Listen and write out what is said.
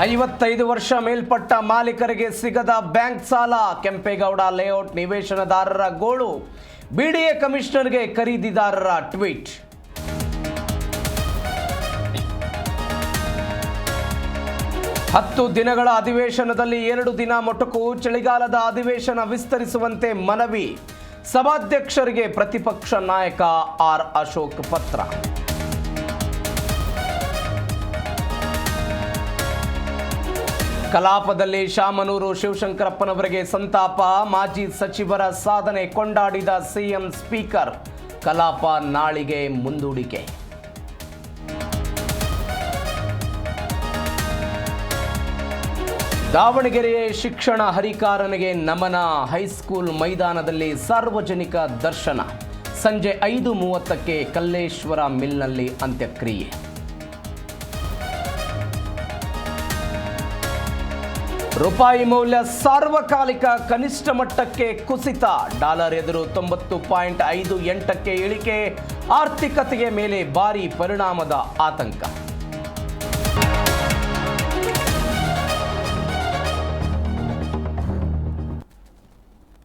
55 ವರ್ಷ ಮೇಲ್ಪಟ್ಟ ಮಾಲೀಕರಿಗೆ ಸಿಗದ ಬ್ಯಾಂಕ್ ಸಾಲ. ಕೆಂಪೇಗೌಡ ಲೇಔಟ್ ನಿವೇಶನದಾರರ ಗೋಳು. ಬಿಡಿಎ ಕಮಿಷನರ್ಗೆ ಖರೀದಿದಾರರ ಟ್ವೀಟ್. ಹತ್ತು ದಿನಗಳ ಅಧಿವೇಶನದಲ್ಲಿ 2 ದಿನ ಮೊಟಕು. ಚಳಿಗಾಲದ ಅಧಿವೇಶನ ವಿಸ್ತರಿಸುವಂತೆ ಮನವಿ. ಸಭಾಧ್ಯಕ್ಷರಿಗೆ ಪ್ರತಿಪಕ್ಷ ನಾಯಕ ಆರ್ ಅಶೋಕ್ ಪತ್ರ. ಕಲಾಪದಲ್ಲಿ ಶಾಮನೂರು ಶಿವಶಂಕರಪ್ಪನವರಿಗೆ ಸಂತಾಪ. ಮಾಜಿ ಸಚಿವರ ಸಾಧನೆ ಕೊಂಡಾಡಿದ ಸಿಎಂ ಸ್ಪೀಕರ್. ಕಲಾಪ ನಾಳಿಗೆ ಮುಂದೂಡಿಕೆ. ದಾವಣಗೆರೆಯ ಶಿಕ್ಷಣ ಹರಿಕಾರನಿಗೆ ನಮನ. ಹೈಸ್ಕೂಲ್ ಮೈದಾನದಲ್ಲಿ ಸಾರ್ವಜನಿಕ ದರ್ಶನ. ಸಂಜೆ 5:30ಕ್ಕೆ ಕಲ್ಲೇಶ್ವರ ಮಿಲ್ನಲ್ಲಿ ಅಂತ್ಯಕ್ರಿಯೆ. ರೂಪಾಯಿ ಮೌಲ್ಯ ಸಾರ್ವಕಾಲಿಕ ಕನಿಷ್ಠ ಮಟ್ಟಕ್ಕೆ ಕುಸಿತ. ಡಾಲರ್ ಎದುರು 90.58ಕ್ಕೆ ಇಳಿಕೆ. ಆರ್ಥಿಕತೆಯ ಮೇಲೆ ಭಾರೀ ಪರಿಣಾಮದ ಆತಂಕ.